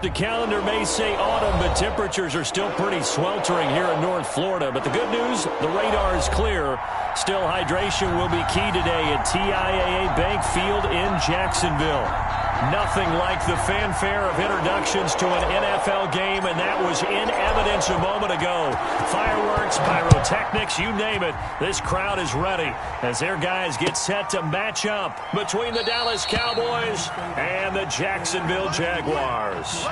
The calendar may say autumn, but temperatures are still pretty sweltering here in North Florida. But the good news, the radar is clear. Still, hydration will be key today at TIAA Bank Field in Jacksonville. Nothing like the fanfare of introductions to an NFL game, and that was in evidence a moment ago. Fireworks, pyrotechnics, you name it. This crowd is ready as their guys get set to match up between the Dallas Cowboys and the Jacksonville Jaguars.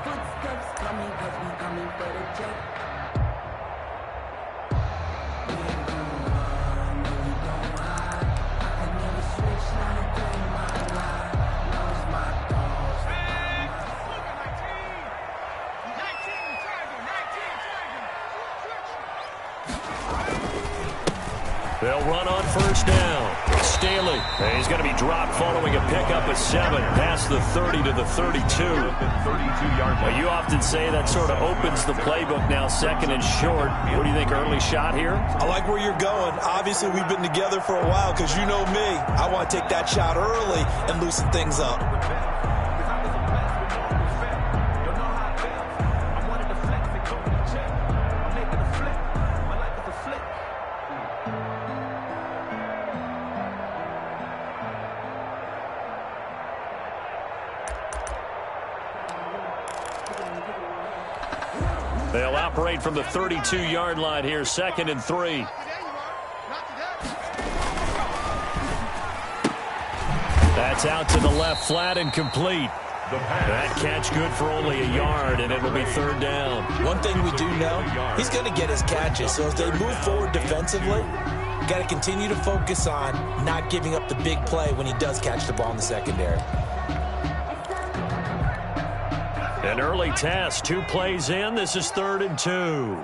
Footsteps coming, 'cause we coming for the check. They'll run on first down. Staley, he's going to be dropped following a pickup of 7 past the 30 to the 32. 32-yard line. Well, you often say that sort of opens the playbook now, second and short. What do you think, early shot here? I like where you're going. Obviously, we've been together for a while because you know me. I want to take that shot early and loosen things up. They'll operate from the 32-yard line here, 2nd and 3. That's out to the left, flat and complete. That catch good for only a yard, and it'll be 3rd down. One thing we do know, he's going to get his catches. So as they move forward defensively, you got to continue to focus on not giving up the big play when he does catch the ball in the secondary. An early test, 2 plays in. This is 3rd and 2.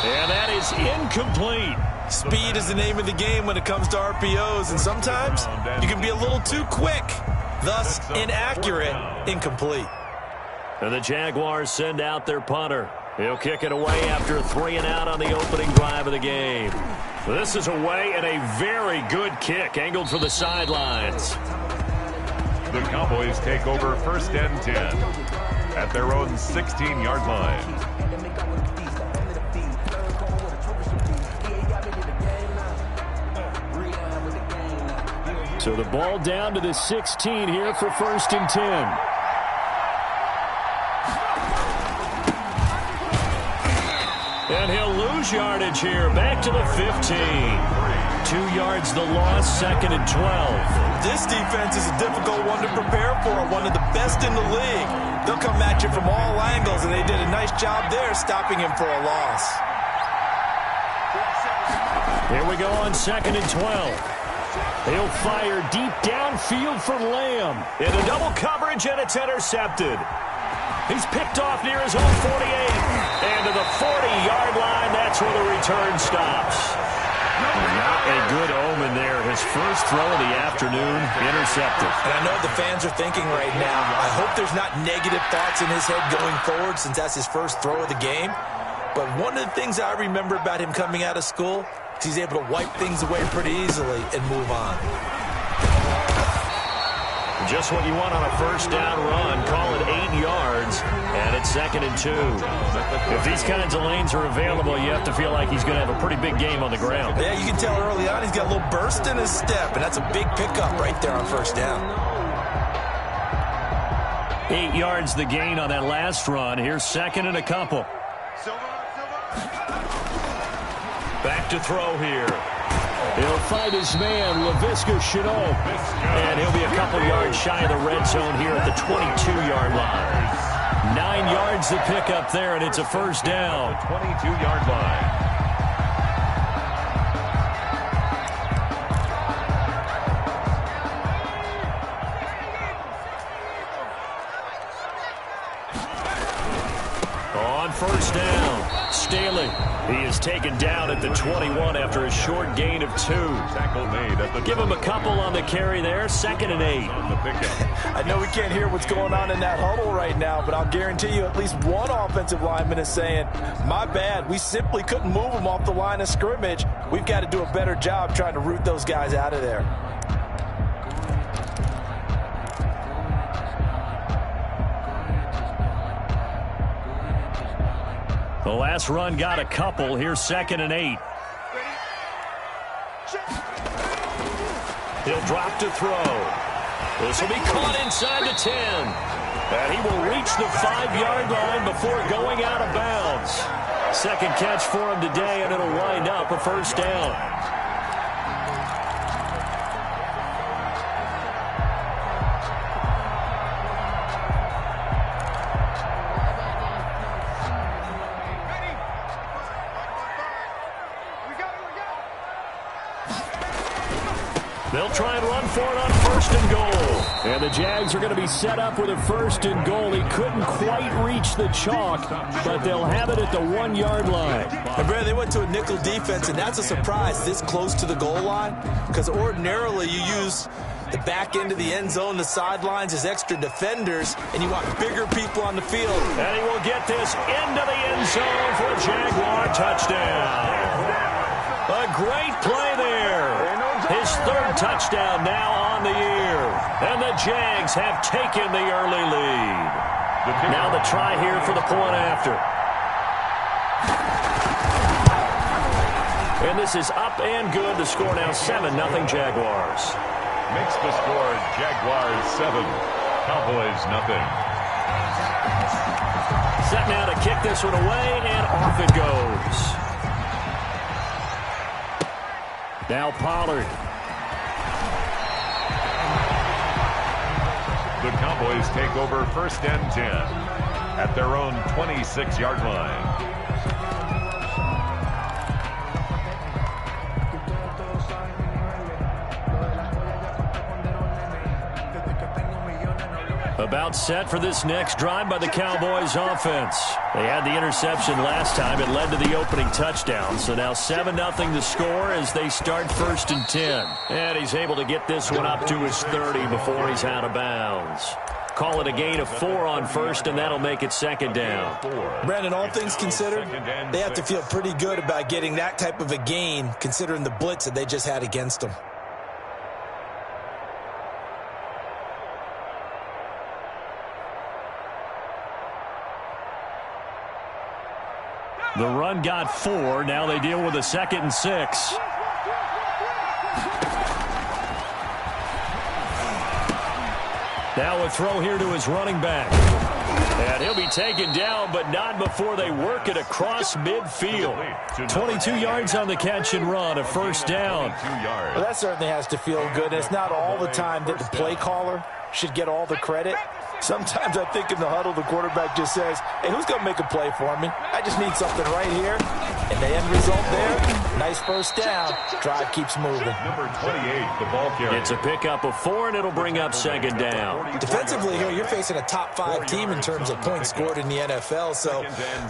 And that is incomplete. Speed is the name of the game when it comes to RPOs, and sometimes you can be a little too quick, thus inaccurate, incomplete. And the Jaguars send out their punter. He'll kick it away after a 3-and-out on the opening drive of the game. This is away and a very good kick, angled for the sidelines. The Cowboys take over 1st and 10 at their own 16-yard line. So the ball down to the 16 here for 1st and 10. And he'll lose yardage here. Back to the 15. 2 yards the loss, 2nd and 12. This defense is a difficult one to prepare for, one of the best in the league. They'll come at you from all angles, and they did a nice job there stopping him for a loss. Here we go on 2nd and 12. He'll fire deep downfield for Lamb. Into double coverage, and it's intercepted. He's picked off near his own 48. And to the 40-yard line, that's where the return stops. Not a good omen there. His first throw of the afternoon, intercepted. And I know the fans are thinking right now, I hope there's not negative thoughts in his head going forward since that's his first throw of the game. But one of the things I remember about him coming out of school is he's able to wipe things away pretty easily and move on. Just what you want on a first down run. Call it 8 yards, and it's 2nd and 2. If these kinds of lanes are available, you have to feel like he's going to have a pretty big game on the ground. Yeah, you can tell early on he's got a little burst in his step, and that's a big pickup right there on first down. 8 yards the gain on that last run. Here's 2nd and a couple. Back to throw here. He'll find his man, Laviska Shenault. And he'll be a couple yards shy of the red zone here at the 22-yard line. 9 yards to pick up there, and it's a first down. 22-yard line. On first down, Staley. He is taken down at the 21 after a short gain of 2. Tackle made at the Give him a couple on the carry there, 2nd and 8. on the pickup. I know we can't hear what's going on in that huddle right now, but I'll guarantee you at least one offensive lineman is saying, my bad, we simply couldn't move them off the line of scrimmage. We've got to do a better job trying to root those guys out of there. The last run got a couple. Here's 2nd and 8. He'll drop to throw. This will be caught inside the 10. And he will reach the 5-yard line before going out of bounds. Second catch for him today, and it'll wind up a first down. They'll try and run for it on 1st and goal. And the Jags are going to be set up with a 1st and goal. He couldn't quite reach the chalk, but they'll have it at the 1-yard line. And Brad, they went to a nickel defense, and that's a surprise this close to the goal line, because ordinarily you use the back end of the end zone, the sidelines as extra defenders, and you want bigger people on the field. And he will get this into the end zone for a Jaguar touchdown. A great play there. His 3rd touchdown now on the year. And the Jags have taken the early lead. Now the try here for the point after. And this is up and good. The score now 7-0 Jaguars. Makes the score Jaguars 7, Cowboys nothing. Set now to kick this one away, and off it goes. Now Pollard. The Cowboys take over 1st and 10 at their own 26-yard line. About set for this next drive by the Cowboys offense. They had the interception last time. It led to the opening touchdown. So now 7-0 the score as they start 1st and 10. And he's able to get this one up to his 30 before he's out of bounds. Call it a gain of 4 on 1st, and that'll make it 2nd down. Brandon, all things considered, they have to feel pretty good about getting that type of a gain, considering the blitz that they just had against them. The run got 4. Now they deal with a 2nd and 6. Now a throw here to his running back. And he'll be taken down, but not before they work it across midfield. 22 yards on the catch and run, a first down. Well, that certainly has to feel good. And it's not all the time that the play caller should get all the credit. Sometimes I think in the huddle, the quarterback just says, hey, who's going to make a play for me? I just need something right here. And the end result there, nice first down. Drive keeps moving. Number 28, the ball carrier. It's a pickup of 4, and it'll bring up 2nd down. Defensively here, you're facing a top 5 team in terms of points scored in the NFL. So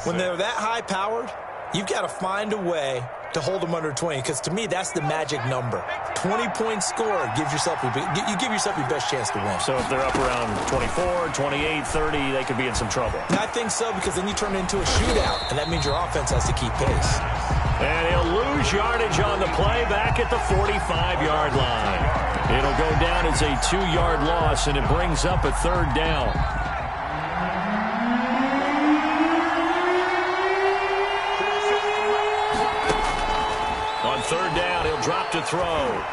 when they're that high-powered, you've got to find a way to hold them under 20, because to me, that's the magic number. 20 points scored gives yourself you give yourself your best chance to win. So if they're up around 24, 28, 30, they could be in some trouble. And I think so, because then you turn it into a shootout, and that means your offense has to keep pace. And he'll lose yardage on the play back at the 45-yard line. It'll go down as a 2-yard loss, and it brings up a 3rd down. On 3rd down, he'll drop to throw.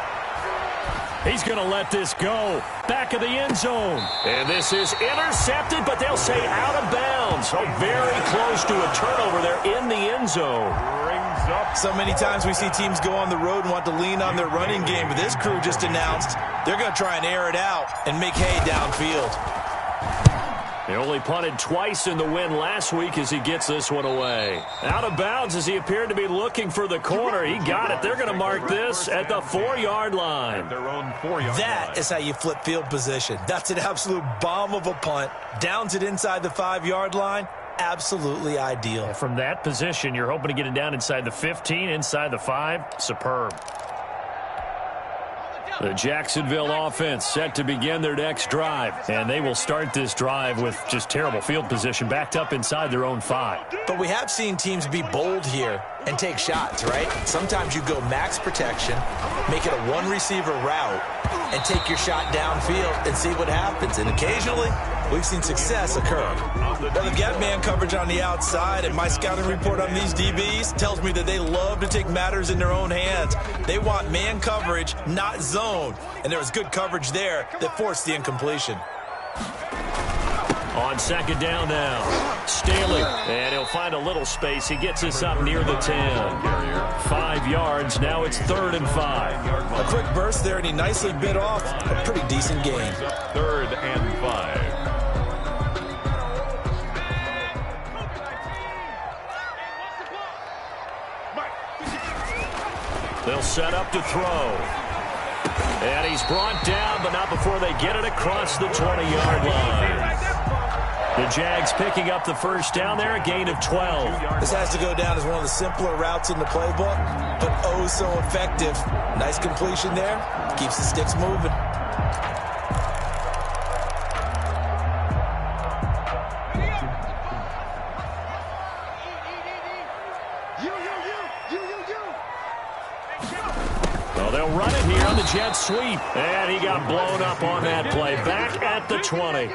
He's going to let this go. Back of the end zone. And this is intercepted, but they'll say out of bounds. So very close to a turnover there in the end zone. Brings up. So many times we see teams go on the road and want to lean on their running game, but this crew just announced they're going to try and air it out and make hay downfield. He only punted twice in the win last week as he gets this one away. Out of bounds as he appeared to be looking for the corner. He got it. They're going to mark this at the 4-yard line. Their own 4-yard That line. is how you flip field position. That's an absolute bomb of a punt. Downs it inside the 5-yard line. Absolutely ideal. From that position, you're hoping to get it down inside the 15, inside the 5. Superb. The Jacksonville offense set to begin their next drive, and they will start this drive with just terrible field position backed up inside their own 5. But we have seen teams be bold here and take shots, right? Sometimes you go max protection, make it a one-receiver route, and take your shot downfield and see what happens. And occasionally, we've seen success occur. Well, they've got man coverage on the outside, and my scouting report on these DBs tells me that they love to take matters in their own hands. They want man coverage, not zone. And there was good coverage there that forced the incompletion. On second down now, Staley, and he'll find a little space. He gets us up near the 10. 5 yards, now it's 3rd and 5. A quick burst there, and he nicely bit off a pretty decent gain. 3rd and 5. They'll set up to throw. And he's brought down, but not before they get it across the 20-yard line. The Jags picking up the first down there, a gain of 12. This has to go down as one of the simpler routes in the playbook, but oh so effective. Nice completion there. Keeps the sticks moving. Well, they'll run it here on the jet sweep. And he got blown up on that play. Back at the 20.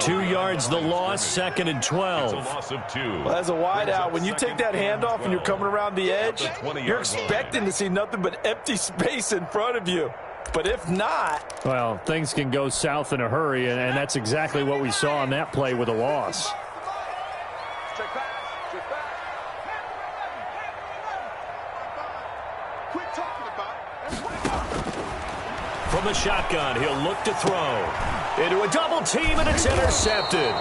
2 yards the loss, 2nd and 12. Loss of 2. Well, as a wideout, when you take that handoff and you're coming around the edge, you're expecting to see nothing but empty space in front of you. But if not... Well, things can go south in a hurry, and that's exactly what we saw on that play with a loss. From the shotgun, he'll look to throw. Into a double team, and it's intercepted.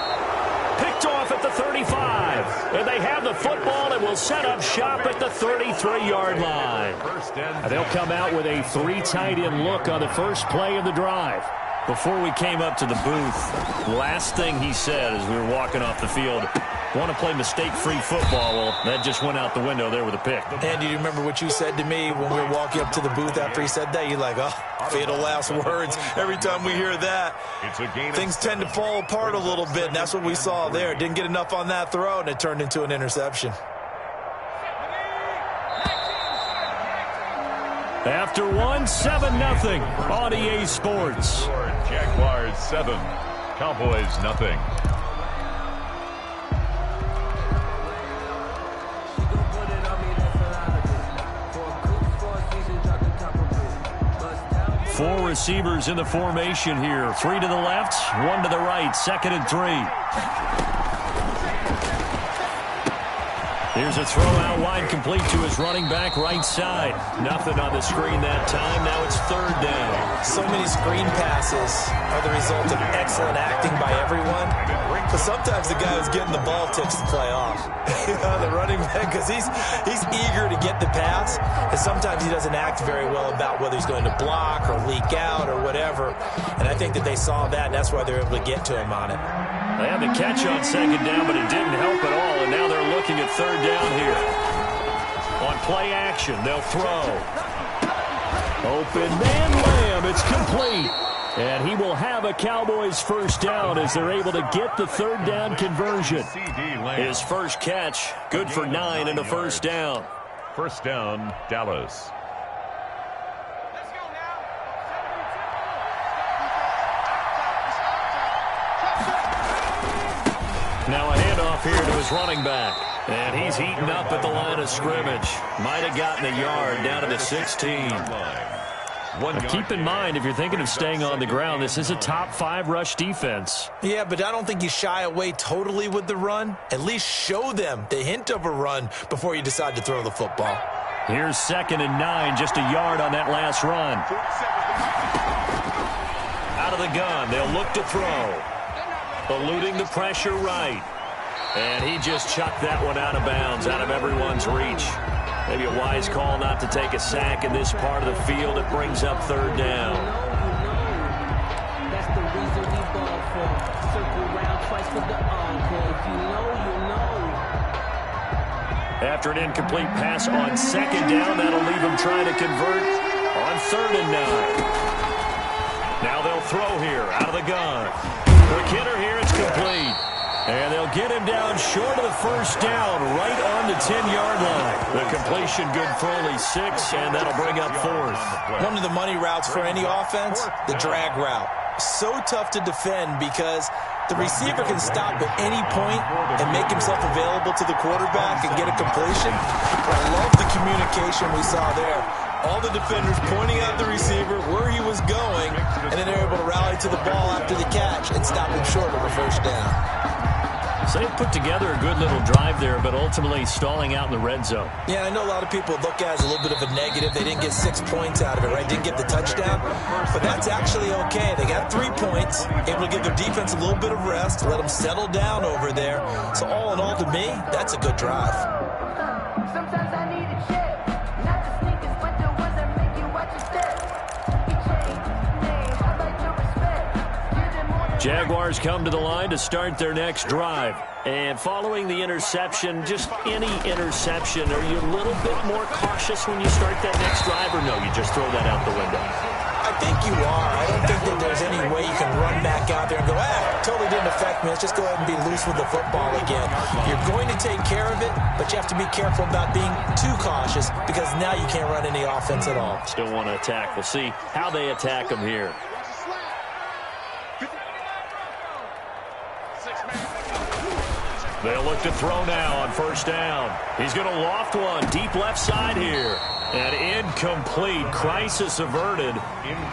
Picked off at the 35. And they have the football and will set up shop at the 33-yard line. They'll come out with a 3-tight-end look on the first play of the drive. Before we came up to the booth, last thing he said as we were walking off the field, want to play mistake-free football. Well, that just went out the window there with a pick. Andy, do you remember what you said to me when we were walking up to the booth after he said that? You're like, oh, fatal last words. Every time we hear that, things tend to fall apart a little bit, and that's what we saw there. Didn't get enough on that throw, and it turned into an interception. After 7-0 on EA Sports. Jaguars 7, Cowboys nothing. Four receivers in the formation here. 3 to the left, 1 to the right. 2nd and 3. Here's a throw out wide, complete to his running back right side. Nothing on the screen that time. Now it's 3rd down. So many screen passes are the result of excellent acting by everyone. But sometimes the guy who's getting the ball takes the play off. The running back, because he's eager to get the pass. And sometimes he doesn't act very well about whether he's going to block or leak out or whatever. And I think that they saw that, and that's why they're able to get to him on it. They had the catch on 2nd down, but it didn't help at all. And now they're looking at 3rd down here. On play action, they'll throw. Open man, Lamb. It's complete. And he will have a Cowboys first down as they're able to get the 3rd down conversion. His first catch, good for 9 and a first down. First down, Dallas. Now a handoff here to his running back. And he's heating up at the line of scrimmage. Might have gotten a yard down to the 16. Now keep in mind, if you're thinking of staying on the ground, this is a top 5 rush defense. Yeah, but I don't think you shy away totally with the run. At least show them the hint of a run before you decide to throw the football. Here's 2nd and 9, just a yard on that last run. Out of the gun, they'll look to throw. eluding the pressure right. And he just chucked that one out of bounds, out of everyone's reach. Maybe a wise call not to take a sack in this part of the field. It brings up third down. That's the reason we ball for. Circle round twice for the encore. If you know, you know. After an incomplete pass on second down, that'll leave him trying to convert on 3rd and 9. Now they'll throw here out of the gun. Quick hitter here, it's complete. And they'll get him down short of the first down, right on the 10-yard line. The completion good for only 6, and that'll bring up 4th. One of the money routes for any offense, the drag route. So tough to defend because the receiver can stop at any point and make himself available to the quarterback and get a completion. I love the communication we saw there. All the defenders pointing out the receiver where he was going, and then they're able to rally to the ball after the catch and stop him short of a first down. So they put together a good little drive there, but ultimately stalling out in the red zone. Yeah, I know a lot of people look at it as a little bit of a negative. They didn't get 6 points out of it, right? Didn't get the touchdown. But that's actually okay. They got 3 points, able to give their defense a little bit of rest, let them settle down over there. So all in all, to me, that's a good drive. Sometimes I need a check. Not the sneakers, but the ones that make you watch your step. You change name, I like your respect. Give them more than Jaguars come to the line to start their next drive. And following the interception, just any interception, are you a little bit more cautious when you start that next drive, or no, you just throw that out the window? I think you are. I don't think that there's any way you can run back out there and go, totally didn't affect me. Let's just go ahead and be loose with the football again. You're going to take care of it, but you have to be careful about being too cautious because now you can't run any offense at all. Still want to attack. We'll see how they attack them here. They'll look to throw now on first down. He's going to loft one deep left side here. And incomplete. Crisis averted.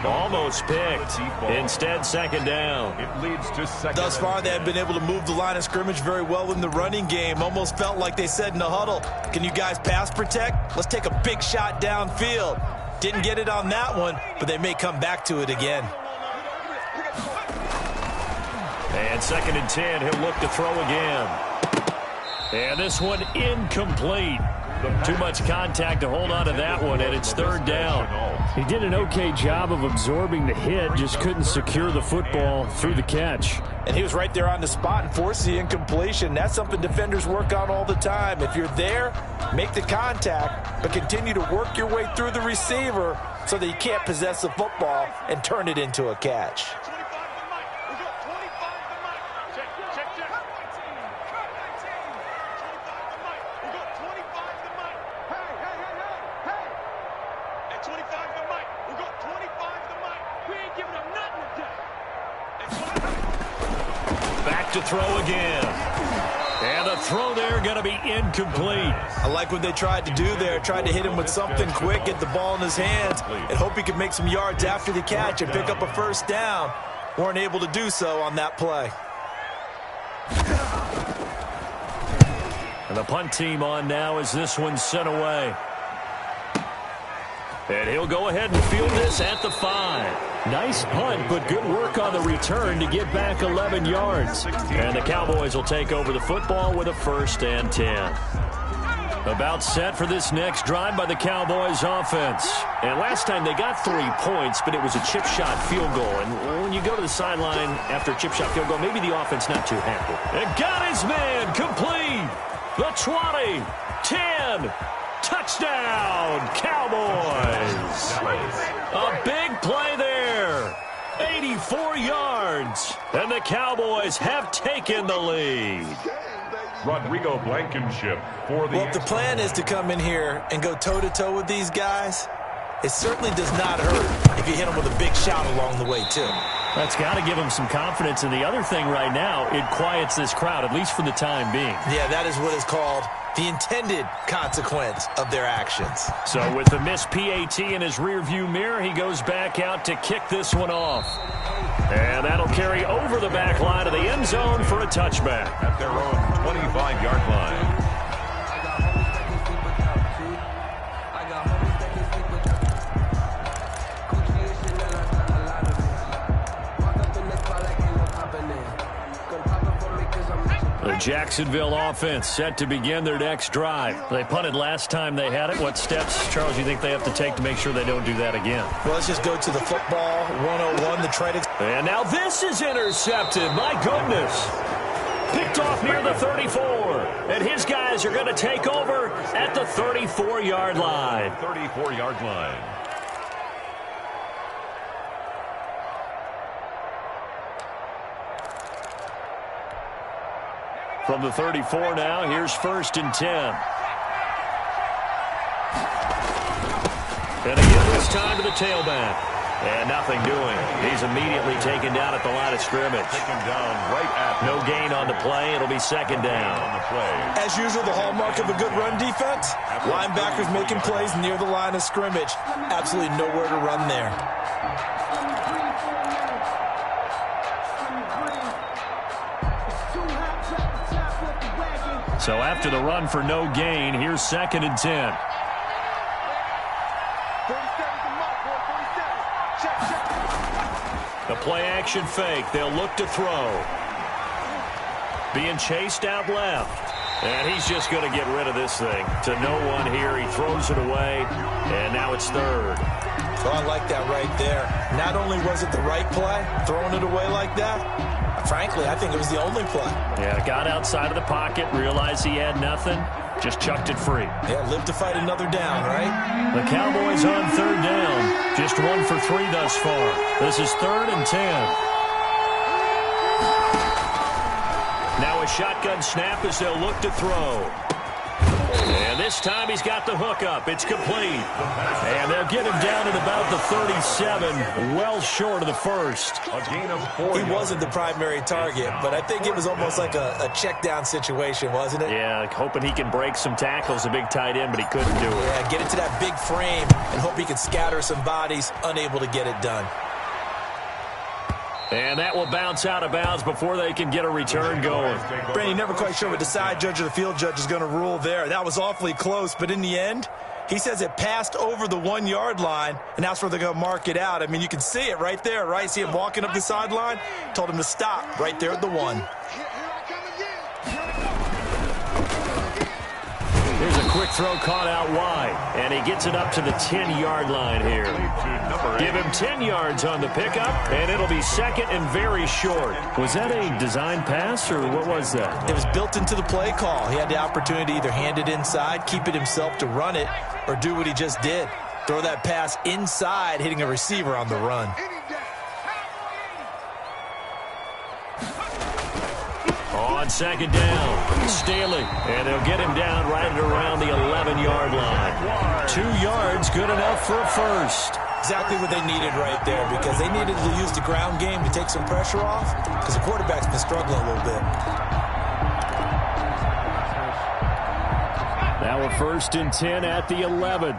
Almost picked. Instead, second down. It leads to second. Thus far, they have been able to move the line of scrimmage very well in the running game. Almost felt like they said in the huddle, can you guys pass protect? Let's take a big shot downfield. Didn't get it on that one, but they may come back to it again. And 2nd and 10, he'll look to throw again. And this one incomplete. Too much contact to hold on to that one, and it's 3rd down. He did an okay job of absorbing the hit, just couldn't secure the football through the catch. And he was right there on the spot and forced the incompletion. That's something defenders work on all the time. If you're there, make the contact, but continue to work your way through the receiver so that you can't possess the football and turn it into a catch. To throw again. And the throw there going to be incomplete. I like what they tried to do there. Tried to hit him with something quick, get the ball in his hands, and hope he could make some yards after the catch and pick up a first down. Weren't able to do so on that play. And the punt team on now as this one's sent away. And he'll go ahead and field this at the 5. Nice punt, but good work on the return to get back 11 yards. And the Cowboys will take over the football with a 1st and 10. About set for this next drive by the Cowboys offense. And last time they got 3 points, but it was a chip shot field goal. And when you go to the sideline after a chip shot field goal, maybe the offense not too happy. And got his man complete. The 20, 10, touchdown, Cowboys. A big play there. 84 yards. And the Cowboys have taken the lead. Rodrigo Blankenship for the... Well, if the plan is to come in here and go toe-to-toe with these guys, it certainly does not hurt if you hit them with a big shout along the way, too. That's got to give them some confidence. And the other thing right now, it quiets this crowd, at least for the time being. Yeah, that is what is called the intended consequence of their actions. So with the missed PAT in his rearview mirror, he goes back out to kick this one off. And that'll carry over the back line of the end zone for a touchback. At their own 25-yard line. Jacksonville offense set to begin their next drive. They punted last time they had it. What steps, Charles, you think they have to take to make sure they don't do that again? Well, let's just go to the football 101, the try to... And now this is intercepted. My goodness. Picked off near the 34. And his guys are going to take over at the 34-yard line. 34-yard line. From the 34 now, here's 1st and 10. And again this time to the tailback. And nothing doing. He's immediately taken down at the line of scrimmage. Taken down right at no gain on the play. It'll be 2nd down. on the play. As usual, the hallmark of a good run defense, linebackers making plays near the line of scrimmage. Absolutely nowhere to run there. So after the run for no gain, here's 2nd and 10. The play-action fake. They'll look to throw. Being chased out left. And he's just going to get rid of this thing. To no one here. He throws it away. And now it's 3rd. So I like that right there. Not only was it the right play, throwing it away like that, frankly, I think it was the only play. Yeah, got outside of the pocket, realized he had nothing, just chucked it free. Yeah, live to fight another down, right? The Cowboys on 3rd down. Just 1 for 3 thus far. This is 3rd and 10. Now a shotgun snap as they'll look to throw. And this time he's got the hook up. It's complete. And they'll get him down at about the 37, well short of the 1st. A gain of 4 He wasn't the primary target, but I think it was almost like a check down situation, wasn't it? Yeah, hoping he can break some tackles, a big tight end, but he couldn't do it. Yeah, get into that big frame and hope he can scatter some bodies, unable to get it done. And that will bounce out of bounds before they can get a return going. Brandon, never quite sure what the side judge or the field judge is going to rule there. That was awfully close, but in the end, he says it passed over the 1-yard line, and that's where they're going to mark it out. I mean, you can see it right there, right? See him walking up the sideline? Told him to stop right there at the 1. Here's a quick throw caught out wide, and he gets it up to the 10-yard line here. Give him 10 yards on the pickup, and it'll be 2nd and very short. Was that a design pass, or what was that? It was built into the play call. He had the opportunity to either hand it inside, keep it himself to run it, or do what he just did. Throw that pass inside, hitting a receiver on the run. On 2nd down, Staley, and they'll get him down right at around the 11-yard line. 2 yards, good enough for a 1st. Exactly what they needed right there, because they needed to use the ground game to take some pressure off, because the quarterback's been struggling a little bit. Now a 1st and 10 at the 11.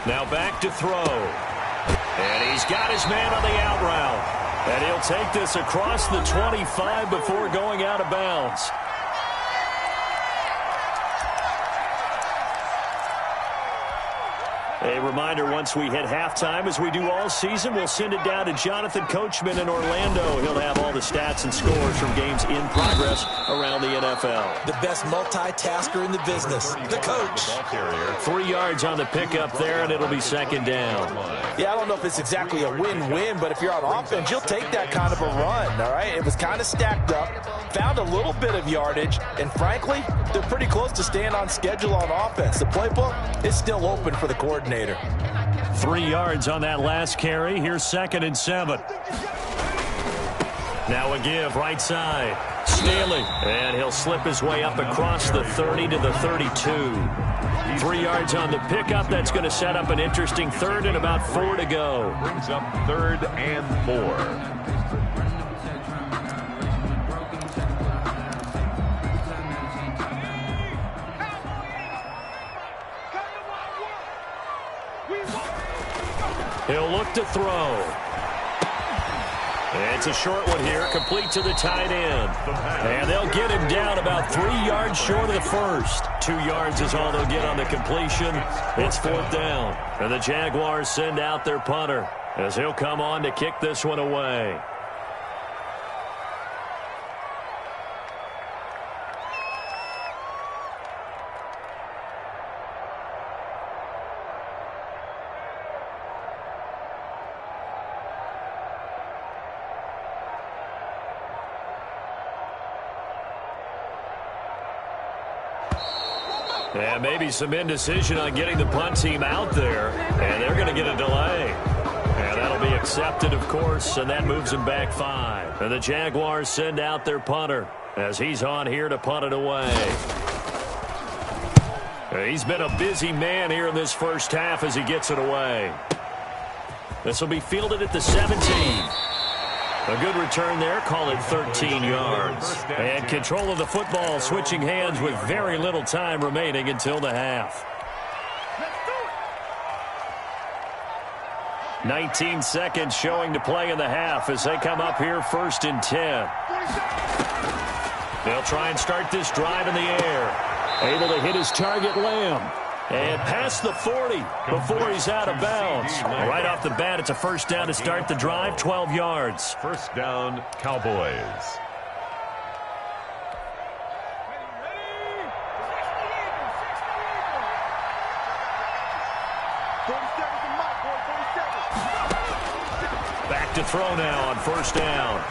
Now back to throw. And he's got his man on the out route. And he'll take this across the 25 before going out of bounds. A reminder, once we hit halftime, as we do all season, we'll send it down to Jonathan Coachman in Orlando. He'll have all the stats and scores from games in progress around the NFL. The best multitasker in the business, the coach. 3 yards on the pickup there, and it'll be 2nd down. Yeah, I don't know if it's exactly a win-win, but if you're on offense, you'll take that kind of a run, all right? It was kind of stacked up, found a little bit of yardage, and frankly, they're pretty close to staying on schedule on offense. The playbook is still open for the coordinator. 3 yards on that last carry. Here's 2nd and 7. Now a give, right side. Staley, and he'll slip his way up across the 30 to the 32. 3 yards on the pickup. That's going to set up an interesting 3rd and about 4 to go. Brings up 3rd and 4. He'll look to throw. It's a short one here, complete to the tight end. And they'll get him down about 3 yards short of the 1st. 2 yards is all they'll get on the completion. It's 4th down. And the Jaguars send out their punter. as he'll come on to kick this one away. And maybe some indecision on getting the punt team out there. And they're going to get a delay. And that'll be accepted, of course, and that moves them back 5. And the Jaguars send out their punter as he's on here to punt it away. He's been a busy man here in this first half as he gets it away. This will be fielded at the 17. A good return there, call it 13 yards. And control of the football switching hands with very little time remaining until the half. 19 seconds showing to play in the half as they come up here 1st and 10. They'll try and start this drive in the air. Able to hit his target, Lamb. And past the 40 before he's out of bounds. Right off the bat, it's a first down to start the drive, 12 yards. First down, Cowboys. Back to throw now on first down.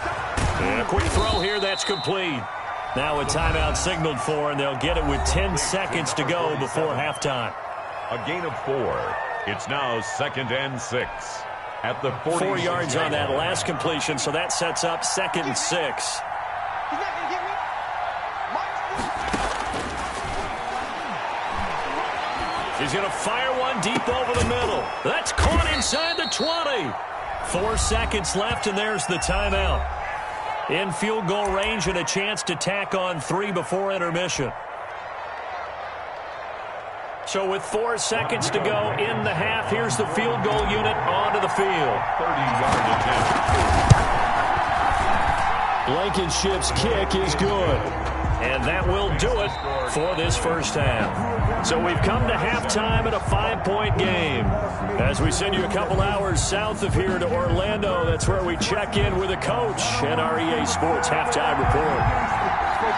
And a quick throw here, that's complete. Now a timeout signaled for, and they'll get it with 10 seconds to go before halftime. A gain of 4. It's now 2nd and 6. At the 40. 4 yards on that last completion, so that sets up 2nd and 6. He's going to fire one deep over the middle. That's caught inside the 20. 4 seconds left, and there's the timeout. In field goal range and a chance to tack on 3 before intermission. So with 4 seconds to go in the half, here's the field goal unit onto the field. 30-yard attempt. Blankenship's kick is good. And that will do it for this first half. So we've come to halftime in a 5-point game. As we send you a couple hours south of here to Orlando, that's where we check in with a coach at our EA Sports Halftime Report.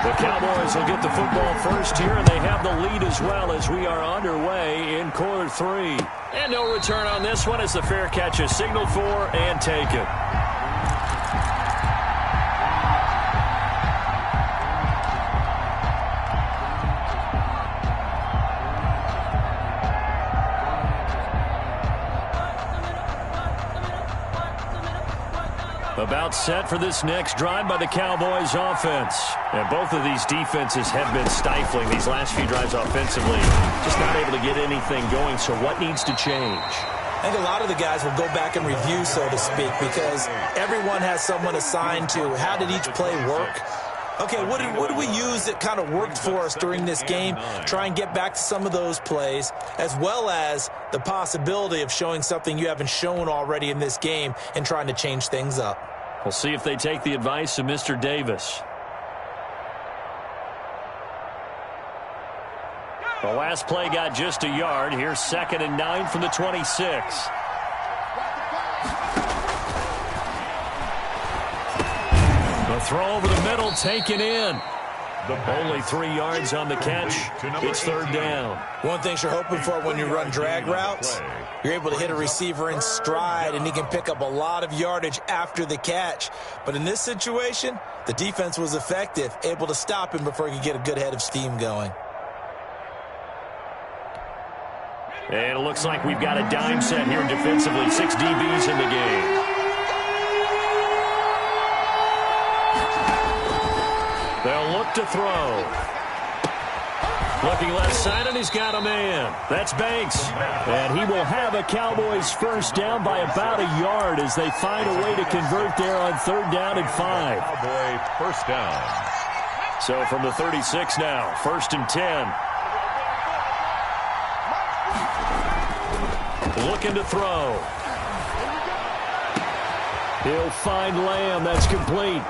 The Cowboys will get the football first here, and they have the lead as well as we are underway in quarter 3. And no return on this one as the fair catch is signaled for and taken. About set for this next drive by the Cowboys offense. And both of these defenses have been stifling these last few drives offensively. Just not able to get anything going, so what needs to change? I think a lot of the guys will go back and review, so to speak, because everyone has someone assigned to how did each play work. Okay, what did we use that kind of worked for us during this game? Try and get back to some of those plays, as well as the possibility of showing something you haven't shown already in this game and trying to change things up. We'll see if they take the advice of Mr. Davis. The last play got just a yard. Here's 2nd and 9 from the 26. The throw over the middle taken in. Only 3 yards on the catch. It's 3rd down. One thing you're hoping for when you run drag routes, you're able to hit a receiver in stride, and he can pick up a lot of yardage after the catch. But in this situation, the defense was effective, able to stop him before he could get a good head of steam going. And it looks like we've got a dime set here defensively. 6 DBs in the game. They'll look to throw. Looking left side, and he's got a man. That's Banks. And he will have a Cowboys first down by about a yard as they find a way to convert there on 3rd down and 5. Cowboy first down. So from the 36 now, 1st and 10. Looking to throw. He'll find Lamb. That's complete.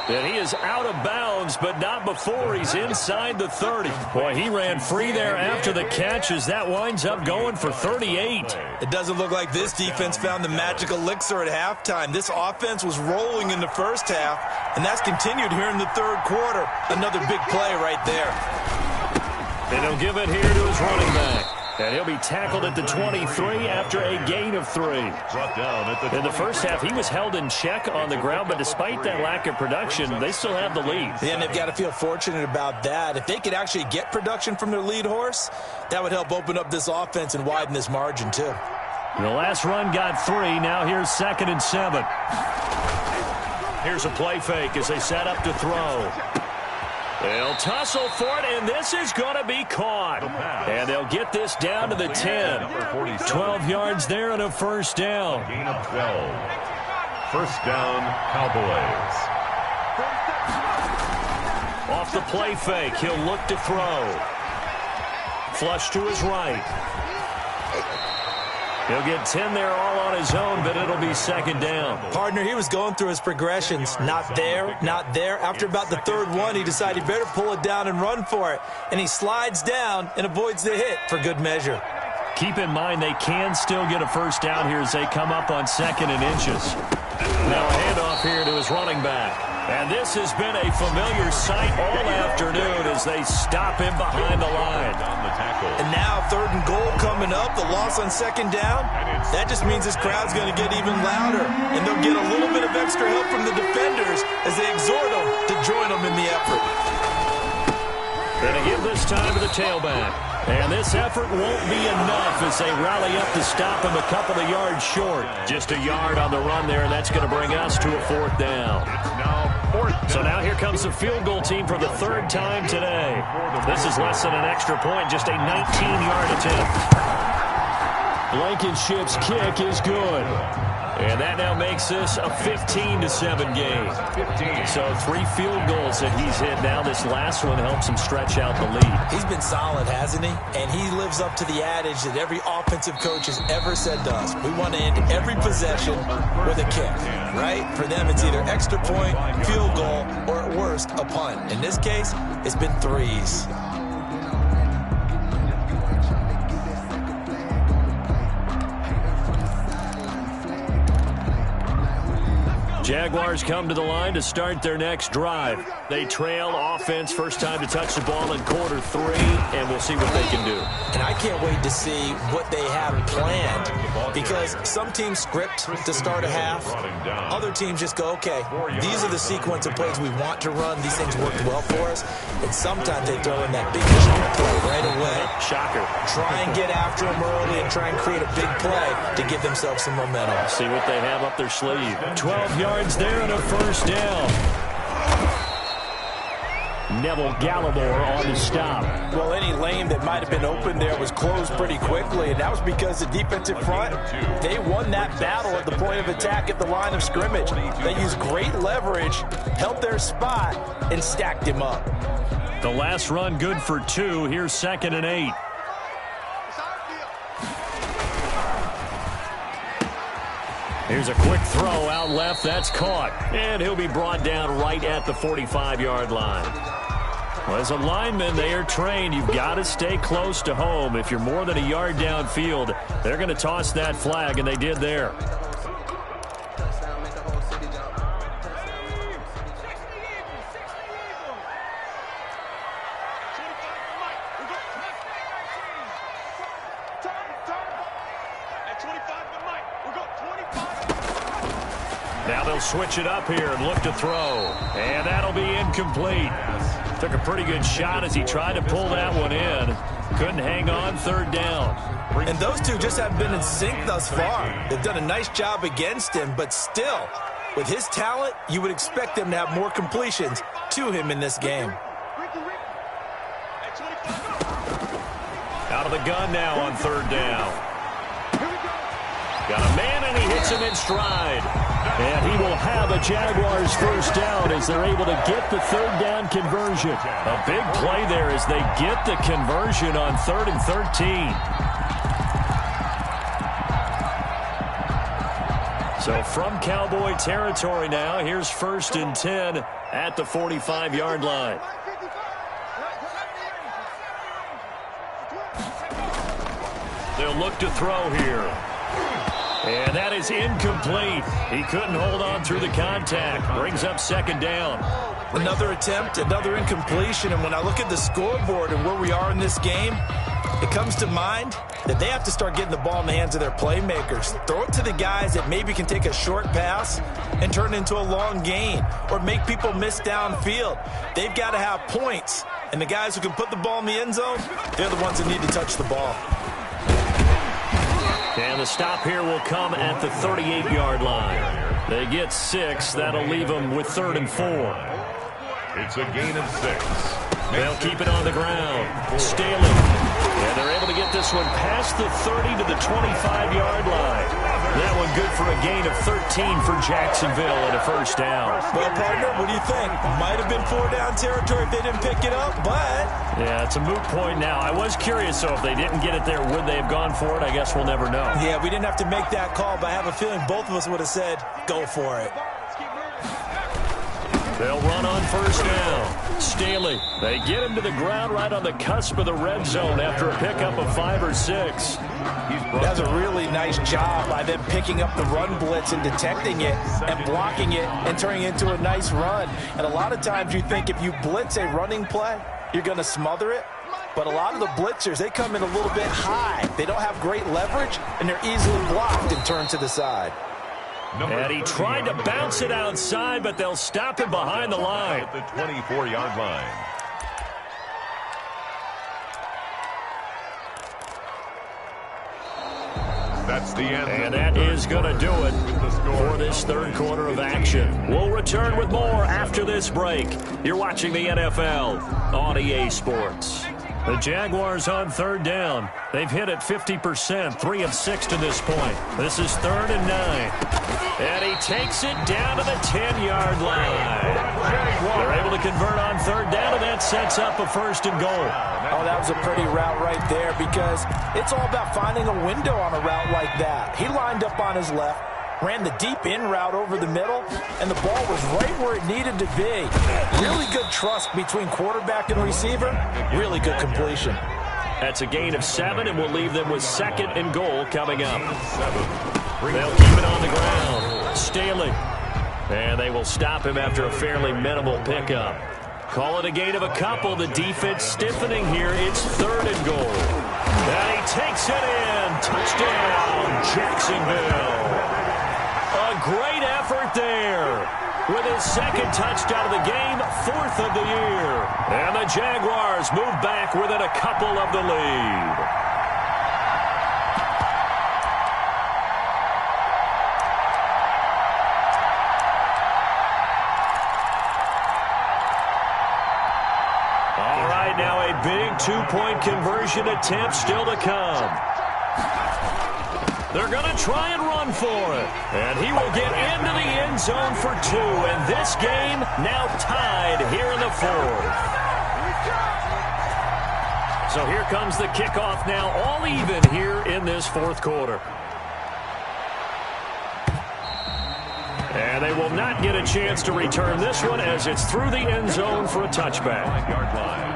And he is out of bounds, but not before he's inside the 30. Boy, he ran free there after the catch as that winds up going for 38. It doesn't look like this defense found the magic elixir at halftime. This offense was rolling in the first half, and that's continued here in the third quarter. Another big play right there. And he'll give it here to his running back. And he'll be tackled at the 23 after a gain of 3. Brought down at the In the first half, he was held in check on the ground, but despite that lack of production, they still have the lead. Yeah, and they've got to feel fortunate about that. If they could actually get production from their lead horse, that would help open up this offense and widen this margin, too. The last run got 3. Now here's 2nd and 7. Here's a play fake as they set up to throw. They'll tussle for it, and this is going to be caught. And they'll get this down to the 10. 12 yards there and a first down. gain of 12. First down, Cowboys. Off the play fake, he'll look to throw. Flush to his right. He'll get 10 there all on his own, but it'll be 2nd down. Partner, he was going through his progressions. Not there, not there. After about the third one, he decided he better pull it down and run for it. And he slides down and avoids the hit for good measure. Keep in mind they can still get a first down here as they come up on 2nd and inches. Now a handoff here to his running back. And this has been a familiar sight all afternoon as they stop him behind the line. And now 3rd and goal coming up, the loss on 2nd down. That just means this crowd's going to get even louder. And they'll get a little bit of extra help from the defenders as they exhort them to join them in the effort. Going to give this time to the tailback. And this effort won't be enough as they rally up to stop him a couple of yards short. Just a yard on the run there, and that's going to bring us to a 4th down. So now here comes the field goal team for the 3rd time today. This is less than an extra point, just a 19-yard attempt. Blankenship's kick is good. And that now makes this a 15-7 game. So 3 field goals that he's hit now. This last one helps him stretch out the lead. He's been solid, hasn't he? And he lives up to the adage that every offensive coach has ever said to us. We want to end every possession with a kick, right? For them, it's either extra point, field goal, or at worst, a punt. In this case, it's been 3s. Jaguars come to the line to start their next drive. They trail offense, first time to touch the ball in quarter 3, and we'll see what they can do. And I can't wait to see what they have planned, because some teams script to start a half. Other teams just go, okay, these are the sequence of plays we want to run. These things worked well for us. And sometimes they throw in that big shock play right away. Shocker. Try and get after them early and try and create a big play to give themselves some momentum. See what they have up their sleeve. 12 yards there and a first down. Neville Gallimore on the stop. Well, any lane that might have been open there was closed pretty quickly, and that was because the defensive front, they won that battle at the point of attack at the line of scrimmage. They used great leverage, held their spot, and stacked him up. The last run good for 2. Here's 2nd and 8. Here's a quick throw out left. That's caught. And he'll be brought down right at the 45-yard line. Well, as a lineman, they are trained. You've got to stay close to home. If you're more than a yard downfield, they're going to toss that flag, and they did there. Now they'll switch it up here and look to throw. And that'll be incomplete. Took a pretty good shot as he tried to pull that one in. Couldn't hang on, 3rd down. And those two just haven't been in sync thus far. They've done a nice job against him, but still, with his talent, you would expect them to have more completions to him in this game. Out of the gun now on 3rd down. Got a man, and he hits him in stride. And he will have a Jaguars first down as they're able to get the 3rd down conversion. A big play there as they get the conversion on 3rd and 13. So from Cowboy territory now, here's 1st and 10 at the 45-yard line. They'll look to throw here. And that is incomplete. He couldn't hold on through the contact. Brings up second down. Another attempt, another incompletion. And when I look at the scoreboard and where we are in this game, it comes to mind that they have to start getting the ball in the hands of their playmakers. Throw it to the guys that maybe can take a short pass and turn it into a long gain or make people miss downfield. They've got to have points. And the guys who can put the ball in the end zone, they're the ones that need to touch the ball. And the stop here will come at the 38-yard line. They get 6. That'll leave them with 3rd and 4. It's a gain of 6. They'll keep it on the ground. Staley. And they're able to get this one past the 30 to the 25-yard line. That one good for a gain of 13 for Jacksonville and a first down. Well, partner, what do you think? Might have been 4-down territory if they didn't pick it up, but... Yeah, it's a moot point now. I was curious, so if they didn't get it there, would they have gone for it? I guess we'll never know. Yeah, we didn't have to make that call, but I have a feeling both of us would have said, go for it. They'll run on first down. Staley. They get him to the ground right on the cusp of the red zone after a pickup of 5 or 6. That's a really nice job by them picking up the run blitz and detecting it and blocking it and turning it into a nice run. And a lot of times you think if you blitz a running play, you're going to smother it. But a lot of the blitzers, they come in a little bit high. They don't have great leverage, and they're easily blocked and turned to the side. And he tried to bounce it outside, but they'll stop him behind the line. At the 24-yard line. That's the end. And that is going to do it for this third quarter of action. We'll return with more after this break. You're watching the NFL on EA Sports. The Jaguars on third down. They've hit it 50%, 3 of 6 to this point. This is 3rd and 9. And he takes it down to the 10-yard line. They're able to convert on third down, and that sets up a 1st and goal. Oh, that was a pretty route right there because it's all about finding a window on a route like that. He lined up on his left, ran the deep in route over the middle, and the ball was right where it needed to be. Really good trust between quarterback and receiver. Really good completion. That's a gain of 7, and we'll leave them with 2nd and goal coming up. They'll keep it on the ground. Staley. And they will stop him after a fairly minimal pickup. Call it a gain of a couple. The defense stiffening here. It's 3rd and goal. And he takes it in. Touchdown, Jacksonville. A great effort there. With his 2nd touchdown of the game, 4th of the year. And the Jaguars move back within a couple of the lead. All right, now a big 2-point conversion attempt still to come. They're going to try and run for it. And he will get into the end zone for 2. And this game now tied here in the 4th. So here comes the kickoff now, all even here in this 4th quarter. And they will not get a chance to return this one as it's through the end zone for a touchback. Yard line.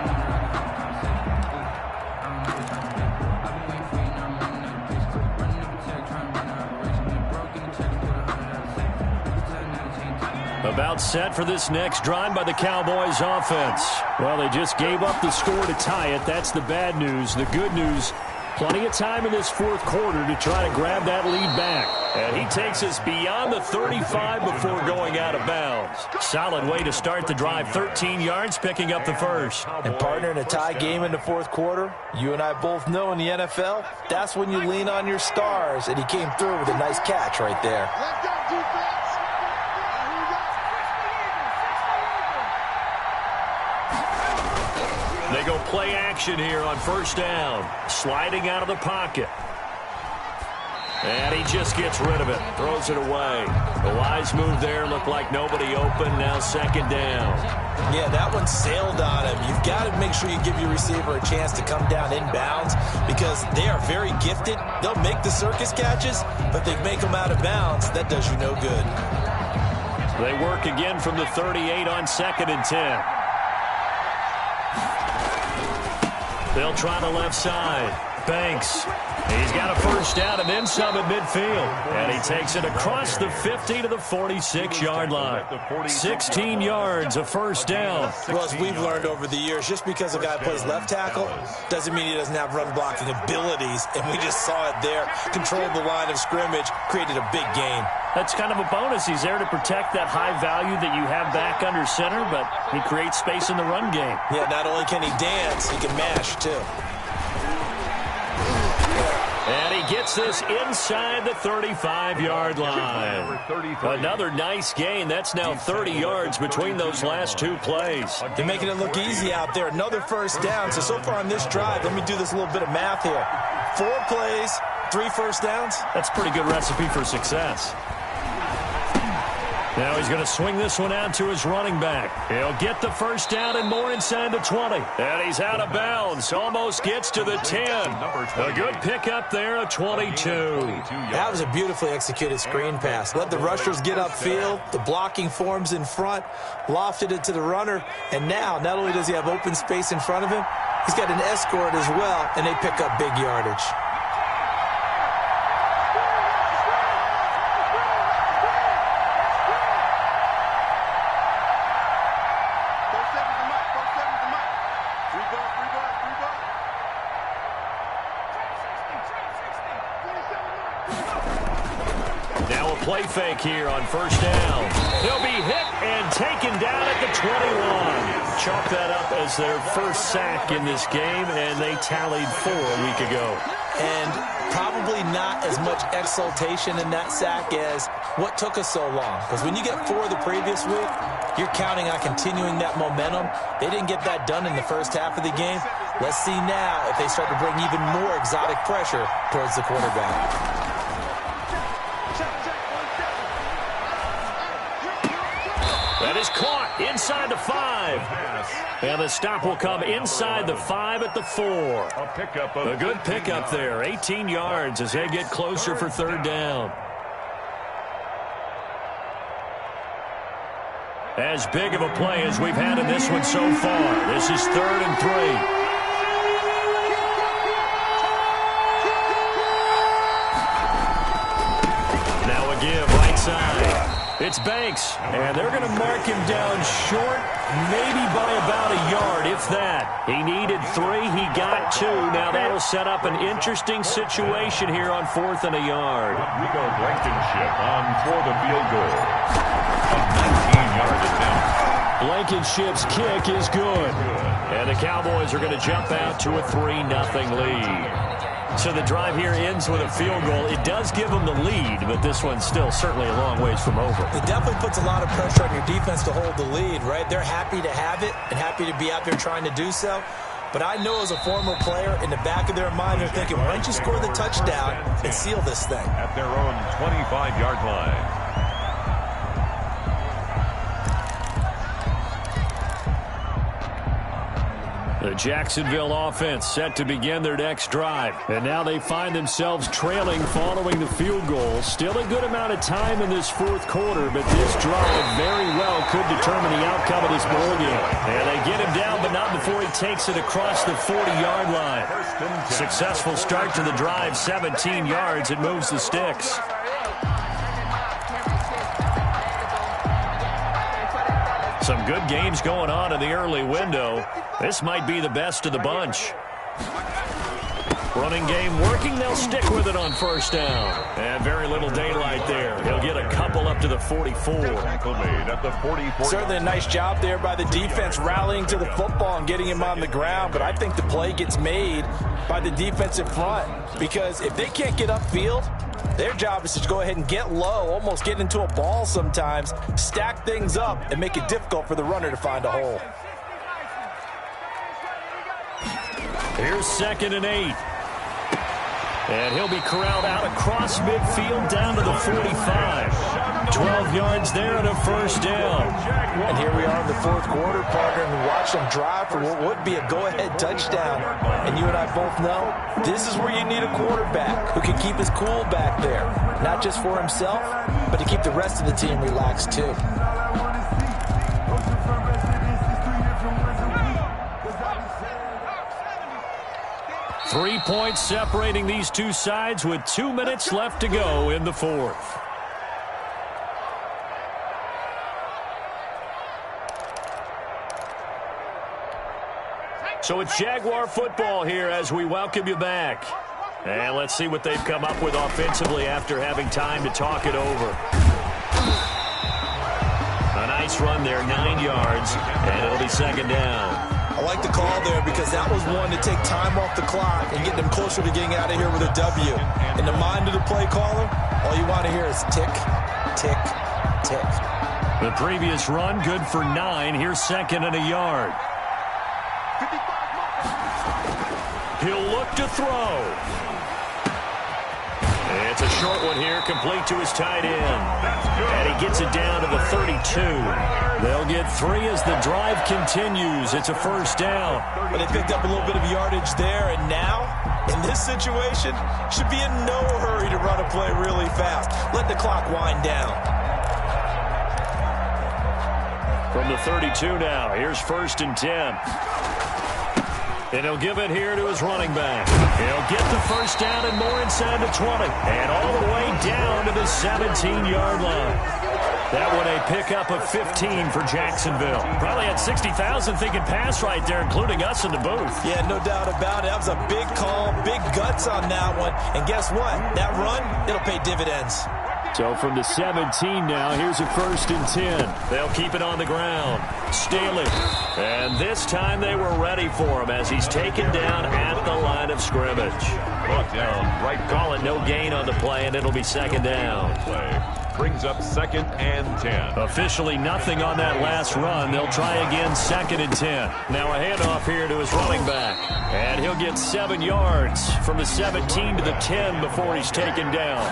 About set for this next drive by the Cowboys offense. Well, they just gave up the score to tie it. That's the bad news. The good news, plenty of time in this 4th quarter to try to grab that lead back. And he takes us beyond the 35 before going out of bounds. Solid way to start the drive. 13 yards, picking up the 1st. And partner, in a tie game in the 4th quarter, you and I both know in the NFL, that's when you lean on your stars. And he came through with a nice catch right there. They go play action here on 1st down. Sliding out of the pocket. And he just gets rid of it. Throws it away. The wise move there. Looked like nobody open. Now 2nd down. Yeah, that one sailed on him. You've got to make sure you give your receiver a chance to come down inbounds because they are very gifted. They'll make the circus catches, but they make them out of bounds. That does you no good. They work again from the 38 on 2nd and 10. They'll try the left side. Banks. He's got a first down and then some at midfield. And he takes it across the 50 to the 46-yard line. 16 yards, a first down. Well, as we've learned over the years, just because a guy plays left tackle doesn't mean he doesn't have run-blocking abilities. And we just saw it there. Controlled the line of scrimmage, created a big gain. That's kind of a bonus. He's there to protect that high value that you have back under center, but he creates space in the run game. Yeah, not only can he dance, he can mash, too. And he gets this inside the 35-yard line. Another nice gain. That's now 30 yards between those last two plays. They're making it look easy out there. Another first down. So far on this drive, let me do this little bit of math here. 4 plays, 3 first downs. That's a pretty good recipe for success. Now he's going to swing this one out to his running back. He'll get the first down and more inside the 20. And he's out of bounds. Almost gets to the 10. A good pickup there, a 22. That was a beautifully executed screen pass. Let the rushers get upfield. The blocking forms in front. Lofted it to the runner. And now, not only does he have open space in front of him, he's got an escort as well, and they pick up big yardage. Play fake here on first down. He'll be hit and taken down at the 21. Chalk that up as their first sack in this game, and they tallied 4 a week ago. And probably not as much exultation in that sack as what took us so long. Because when you get 4 the previous week, you're counting on continuing that momentum. They didn't get that done in the first half of the game. Let's see now if they start to bring even more exotic pressure towards the quarterback. That is caught inside the 5. And the stop will come inside the 5 at the 4. A good pickup there. 18 yards as they get closer for third down. As big of a play as we've had in this one so far. This is 3rd and 3. Now a give right side. It's Banks, and they're going to mark him down short, maybe by about a yard, if that. He needed 3, he got 2. Now that'll set up an interesting situation here on 4th and a yard. Rodrigo Blankenship on for the field goal. A 19-yard attempt. Blankenship's kick is good. And the Cowboys are going to jump out to a 3-0 lead. So the drive here ends with a field goal. It does give them the lead, but this one's still certainly a long ways from over. It definitely puts a lot of pressure on your defense to hold the lead, right? They're happy to have it and happy to be out there trying to do so. But I know as a former player, in the back of their mind, they're thinking, why don't you score the touchdown and seal this thing? At their own 25-yard line. The Jacksonville offense set to begin their next drive. And now they find themselves trailing following the field goal. Still a good amount of time in this 4th quarter, but this drive very well could determine the outcome of this ball game. And they get him down, but not before he takes it across the 40-yard line. Successful start to the drive, 17 yards. It moves the sticks. Some good games going on in the early window. This might be the best of the bunch. Running game working. They'll stick with it on first down. And very little daylight there. He'll get a couple up to the 44. Certainly a nice job there by the defense rallying to the football and getting him on the ground. But I think the play gets made by the defensive front. Because if they can't get upfield, their job is to go ahead and get low, almost get into a ball sometimes, stack things up, and make it difficult for the runner to find a hole. Here's 2nd and 8. And he'll be corralled out across midfield down to the 45. 12 yards there and a first down. And here we are in the 4th quarter, partner, and we watch them drive for what would be a go-ahead touchdown. And you and I both know this is where you need a quarterback who can keep his cool back there. Not just for himself, but to keep the rest of the team relaxed too. 3 points separating these two sides with 2 minutes left to go in the fourth. So it's Jaguar football here as we welcome you back. And let's see what they've come up with offensively after having time to talk it over. A nice run there, 9 yards, and it'll be second down. I like the call there because that was one to take time off the clock and get them closer to getting out of here with a W. In the mind of the play caller, all you want to hear is tick, tick, tick. The previous run, good for 9. Here's second and a yard. He'll look to throw. It's a short one here, complete to his tight end. And he gets it down to the 32. They'll get 3 as the drive continues. It's a first down. But they picked up a little bit of yardage there, and now, in this situation, should be in no hurry to run a play really fast. Let the clock wind down. From the 32 now, here's first and 10. And he'll give it here to his running back. He'll get the first down and more inside the 20. And all the way down to the 17-yard line. That one a pickup of 15 for Jacksonville. Probably had 60,000 thinking pass right there, including us in the booth. Yeah, no doubt about it. That was a big call, big guts on that one. And guess what? That run, it'll pay dividends. So from the 17 now, here's a first and 10. They'll keep it on the ground. Staley. And this time they were ready for him as he's taken down at the line of scrimmage. Brought down right. Call it no gain on the play, and it'll be second down. Play brings up second and 10. Officially nothing on that last run. They'll try again, second and 10. Now a handoff here to his running back. And he'll get 7 yards from the 17 to the 10 before he's taken down.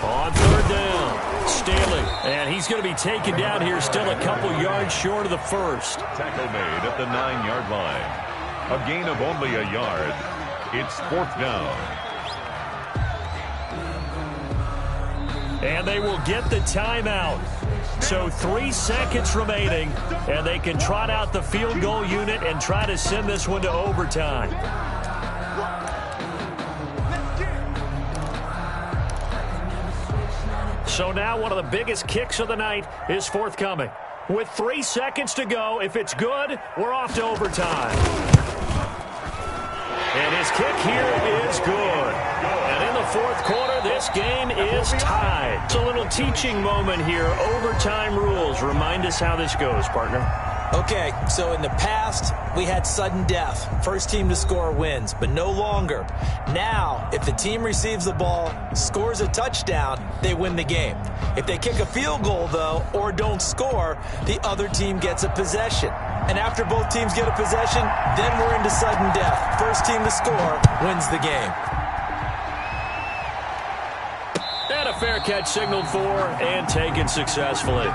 On third down, Staley. And he's going to be taken down here, still a couple yards short of the first. Tackle made at the 9-yard line. A gain of only a yard. It's fourth down. And they will get the timeout. So 3 seconds remaining, and they can trot out the field goal unit and try to send this one to overtime. So now one of the biggest kicks of the night is forthcoming. With 3 seconds to go, if it's good, we're off to overtime. And his kick here is good. And in the fourth quarter, this game is tied. It's a little teaching moment here. Overtime rules. Remind us how this goes, partner. Okay, so in the past, we had sudden death. First team to score wins, but no longer. Now, if the team receives the ball, scores a touchdown, they win the game. If they kick a field goal, though, or don't score, the other team gets a possession. And after both teams get a possession, then we're into sudden death. First team to score wins the game. And a fair catch signaled for and taken successfully.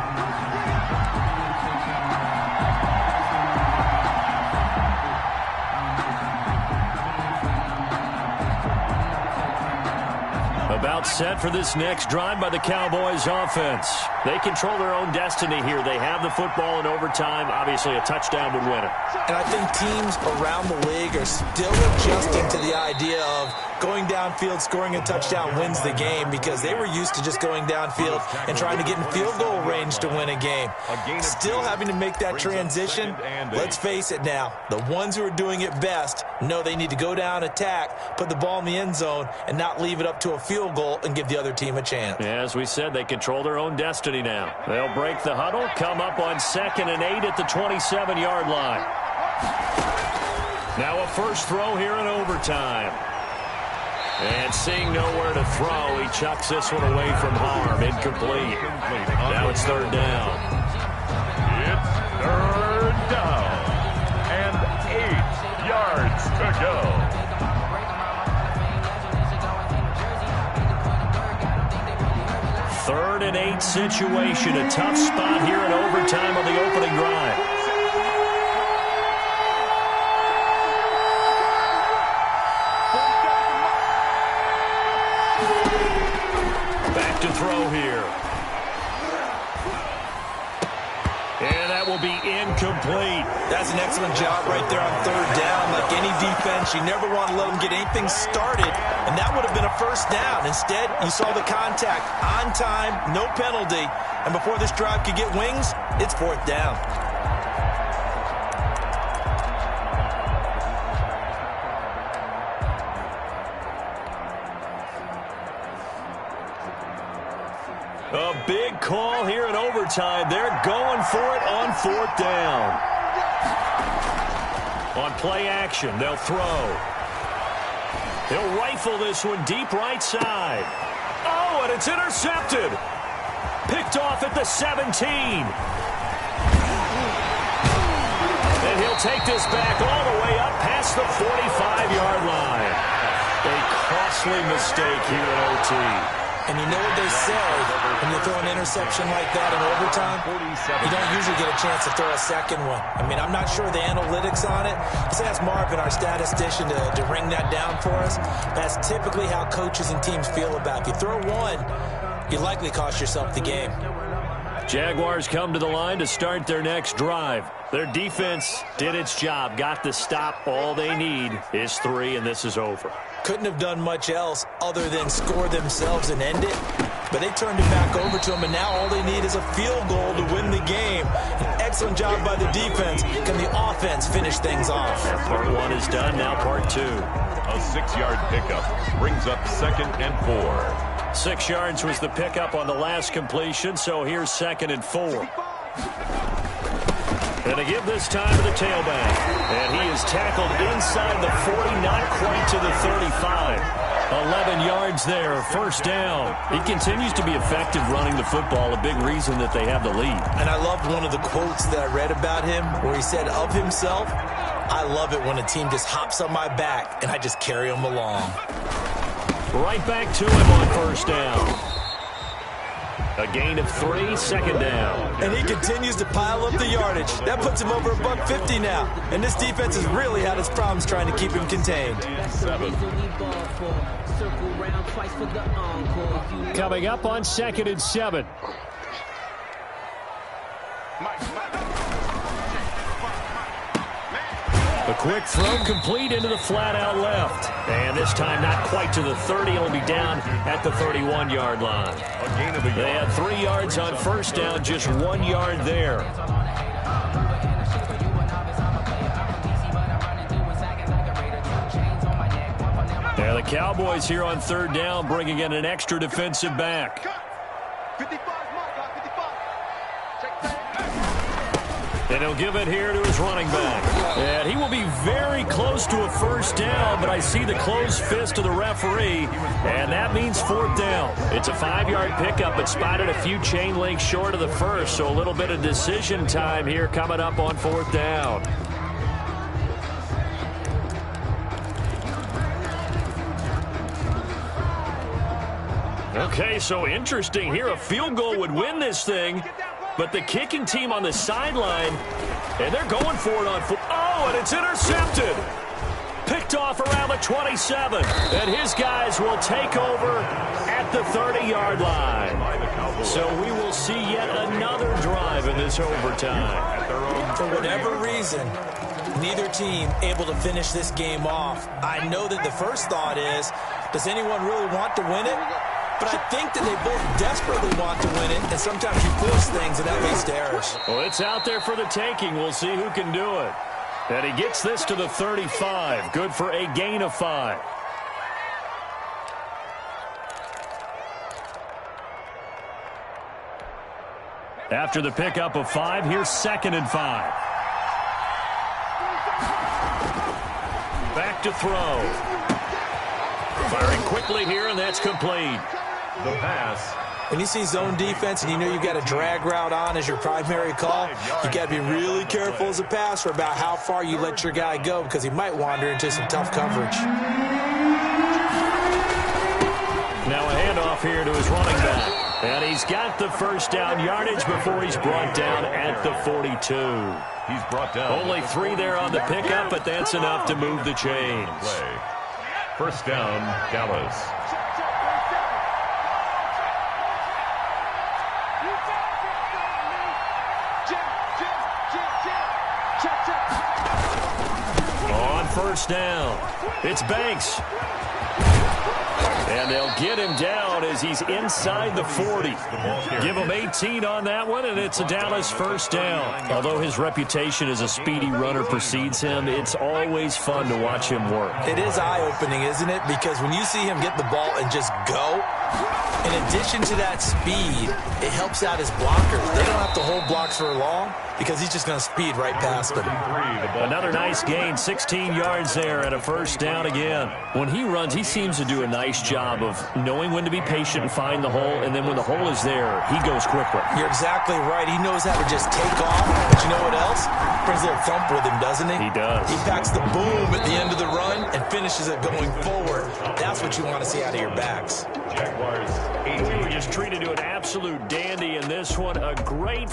About set for this next drive by the Cowboys offense. They control their own destiny here. They have the football in overtime. Obviously, a touchdown would win it. And I think teams around the league are still adjusting to the idea of going downfield, scoring a touchdown wins the game, because they were used to just going downfield and trying to get in field goal range to win a game. Still having to make that transition. Let's face it now, the ones who are doing it best know they need to go down, attack, put the ball in the end zone, and not leave it up to a field goal and give the other team a chance. As we said, they control their own destiny now. They'll break the huddle, come up on 2nd and 8 at the 27-yard line. Now a first throw here in overtime. And seeing nowhere to throw, he chucks this one away from harm. Incomplete. Now it's third down. It's third down. And 8 yards to go. Third and 8 situation. A tough spot here in overtime on the opening drive. Back to throw here. And that will be complete. That's an excellent job right there on third down. Like any defense, you never want to let them get anything started, and that would have been a first down. Instead, you saw the contact on time, no penalty, and before this drive could get wings, it's fourth down. A big call here in overtime. They're going for it on fourth down. On play action, they'll throw. He'll rifle this one deep right side. Oh, and it's intercepted. Picked off at the 17. And he'll take this back all the way up past the 45-yard line. A costly mistake here in OT. And you know what they say, when you throw an interception like that in overtime, you don't usually get a chance to throw a second one. I mean, I'm not sure the analytics on it. Let's ask Marvin, our statistician, to ring that down for us. That's typically how coaches and teams feel about it. If you throw one, you likely cost yourself the game. Jaguars come to the line to start their next drive. Their defense did its job, got the stop. All they need is 3, and this is over. Couldn't have done much else other than score themselves and end it. But they turned it back over to them, and now all they need is a field goal to win the game. An excellent job by the defense. Can the offense finish things off? Part 1 is done, now part 2. A 6-yard pickup brings up 2nd and 4. 6 yards was the pickup on the last completion, so here's 2nd and 4. And to give this time to the tailback. And he is tackled inside the 40, not quite to the 35. 11 yards there, first down. He continues to be effective running the football, a big reason that they have the lead. And I loved one of the quotes that I read about him where he said of himself, "I love it when a team just hops on my back and I just carry them along." Right back to him on first down. A gain of 3, second down. And he continues to pile up the yardage. That puts him over $150 now. And this defense has really had its problems trying to keep him contained. Coming up on 2nd and 7. A quick throw complete into the flat out left. And this time not quite to the 30. It'll be down at the 31-yard line. They had 3 yards on first down, just 1 yard there. Yeah, the Cowboys here on third down bringing in an extra defensive back. And he'll give it here to his running back. And he will be very close to a first down, but I see the closed fist of the referee, and that means fourth down. It's a 5-yard pickup, but spotted a few chain links short of the first, so a little bit of decision time here coming up on fourth down. Okay, so interesting here. A field goal would win this thing. But the kicking team on the sideline, and they're going for it on foot. Oh, and it's intercepted. Picked off around the 27. And his guys will take over at the 30-yard line. So we will see yet another drive in this overtime. For whatever reason, neither team able to finish this game off. I know that the first thought is, does anyone really want to win it? But I think that they both desperately want to win it, and sometimes you force things, and that leads to errors. Well, it's out there for the taking. We'll see who can do it. And he gets this to the 35. Good for a gain of 5. After the pickup of 5, here's 2nd and 5. Back to throw. Firing quickly here, and that's complete. The pass. When you see zone defense and you know you've got a drag route on as your primary call, you got to be really careful as a passer about how far you let your guy go because he might wander into some tough coverage. Now a handoff here to his running back. And he's got the first down yardage before he's brought down at the 42. He's brought down. Only 3 there on the pickup, but that's enough to move the chains. First down, Dallas. first down. It's Banks. And they'll get him down as he's inside the 40. Give him 18 on that one, and it's a Dallas first down. Although his reputation as a speedy runner precedes him, it's always fun to watch him work. It is eye-opening, isn't it? Because when you see him get the ball and just go, in addition to that speed, it helps out his blockers. They don't have to hold blocks for long because he's just going to speed right past them. Another nice gain, 16 yards there and a first down again. When he runs, he seems to do a nice job of knowing when to be patient and find the hole, and then when the hole is there, he goes quickly. You're exactly right. He knows how to just take off, but you know what else? Brings a little thump with him, doesn't he? He does. He packs the boom at the end of the run and finishes it going forward. That's what you want to see out of your backs. Jaguars, We were just treated to an absolute dandy in this one. A great